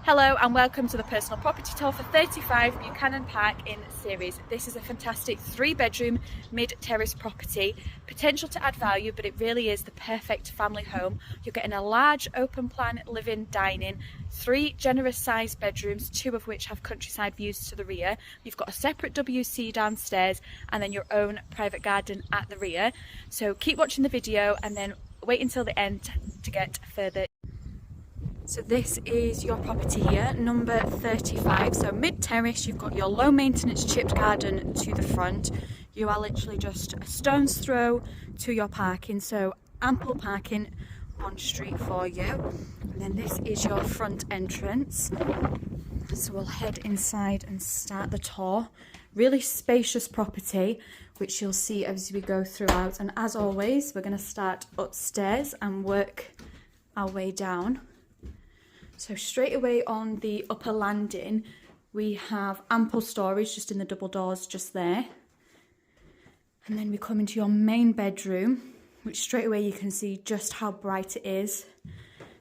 Hello and welcome to the personal property tour for 35 Buchanan Park in Ceres. This is a fantastic 3-bedroom mid-terrace property, potential to add value, but it really is the perfect family home. You're getting a large open plan living, dining, 3 generous sized bedrooms, 2 of which have countryside views to the rear. You've got a separate WC downstairs and then your own private garden at the rear. So keep watching the video and then wait until the end to get further. So this is your property here, number 35. So mid-terrace, you've got your low maintenance chipped garden to the front. You are literally just a stone's throw to your parking, so ample parking on street for you. And then this is your front entrance. So we'll head inside and start the tour. Really spacious property, which you'll see as we go throughout. And as always, we're going to start upstairs and work our way down. So straight away on the upper landing, we have ample storage just in the double doors just there. And then we come into your main bedroom, which straight away you can see just how bright it is.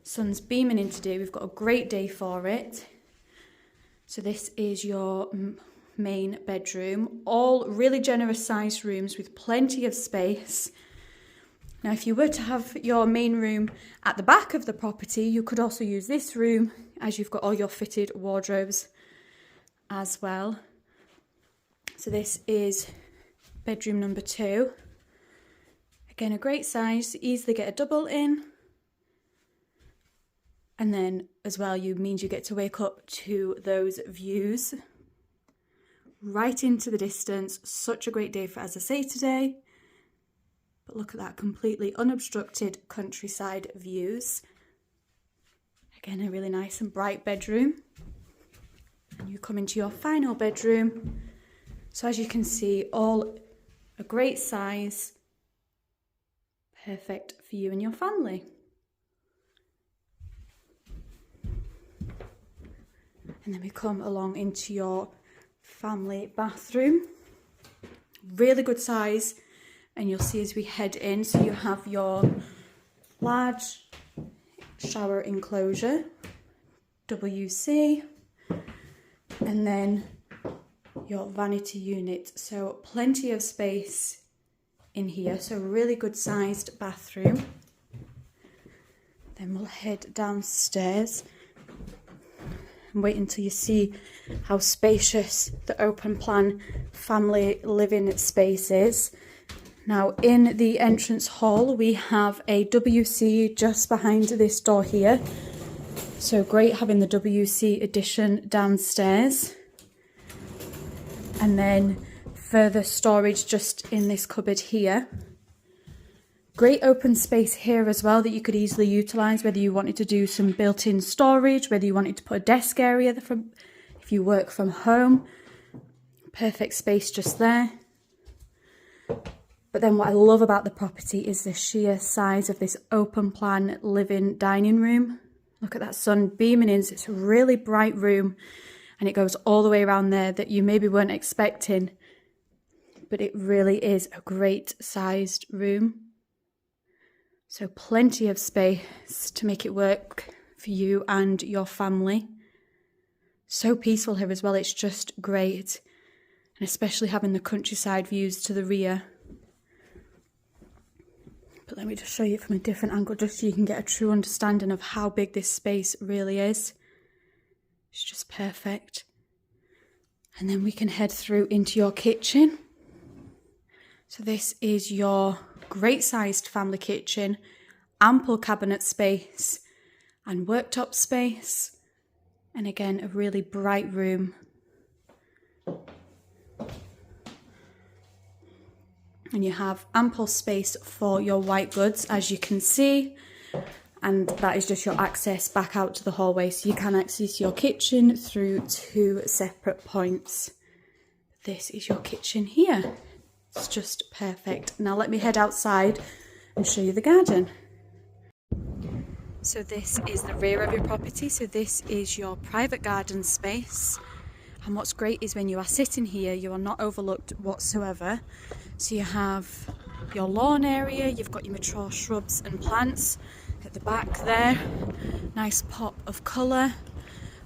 Sun's beaming in today. We've got a great day for it. So this is your main bedroom. All really generous sized rooms with plenty of space. Now, if you were to have your main room at the back of the property, you could also use this room as you've got all your fitted wardrobes as well. So this is bedroom number 2. Again, a great size, easily get a double in. And then as well, means you get to wake up to those views right into the distance. Such a great day for, as I say today. But look at that, completely unobstructed countryside views. Again, a really nice and bright bedroom. And you come into your final bedroom. So as you can see, all a great size, perfect for you and your family. And then we come along into your family bathroom. Really good size. And you'll see as we head in, so you have your large shower enclosure, WC, and then your vanity unit. So plenty of space in here, so really good sized bathroom. Then we'll head downstairs and wait until you see how spacious the open plan family living space is. Now in the entrance hall we have a WC just behind this door here. So great having the WC addition downstairs. And then further storage just in this cupboard here. Great open space here as well that you could easily utilise, whether you wanted to do some built-in storage, whether you wanted to put a desk area if you work from home. Perfect space just there. But then what I love about the property is the sheer size of this open plan living dining room. Look at that sun beaming in. So it's a really bright room and it goes all the way around there that you maybe weren't expecting. But it really is a great sized room. So plenty of space to make it work for you and your family. So peaceful here as well. It's just great. And especially having the countryside views to the rear. But let me just show you it from a different angle just so you can get a true understanding of how big this space really is. It's just perfect. And then we can head through into your kitchen. So this is your great sized family kitchen, ample cabinet space and worktop space. And again, a really bright room. And you have ample space for your white goods, as you can see. And that is just your access back out to the hallway. So you can access your kitchen through 2 separate points. This is your kitchen here. It's just perfect. Now let me head outside and show you the garden. So this is the rear of your property. So this is your private garden space. And what's great is when you are sitting here, you are not overlooked whatsoever. So you have your lawn area, you've got your mature shrubs and plants at the back there. Nice pop of colour.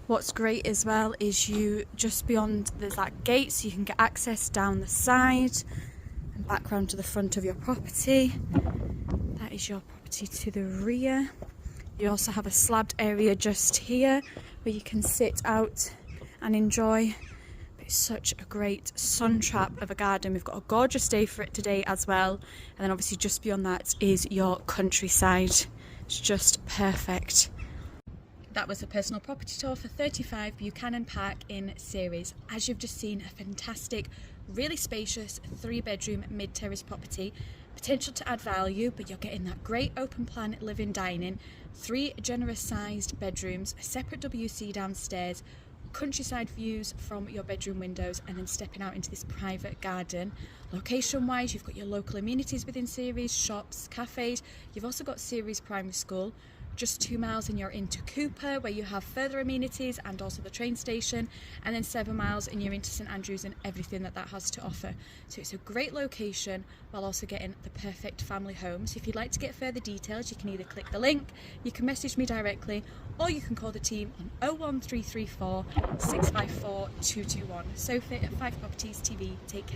What's great as well is you just beyond, there's that gate, so you can get access down the side and back round to the front of your property. That is your property to the rear. You also have a slabbed area just here where you can sit out and enjoy. It's such a great sun trap of a garden. We've got a gorgeous day for it today as well. And then obviously just beyond that is your countryside. It's just perfect. That was a personal property tour for 35 Buchanan Park in Ceres. As you've just seen, a fantastic, really spacious 3-bedroom mid-terrace property. Potential to add value, but you're getting that great open plan living dining, 3 generous sized bedrooms, a separate WC downstairs, countryside views from your bedroom windows, and then stepping out into this private garden. Location wise, you've got your local amenities within Ceres, shops, cafes. You've also got Ceres Primary School. Just 2 miles and you're into Cupar, where you have further amenities and also the train station, and then 7 miles and you're into St Andrews and everything that has to offer. So it's a great location while also getting the perfect family home. So if you'd like to get further details, you can either click the link, you can message me directly, or you can call the team on 01334 654 221. Sophie at 5 Properties TV. Take care.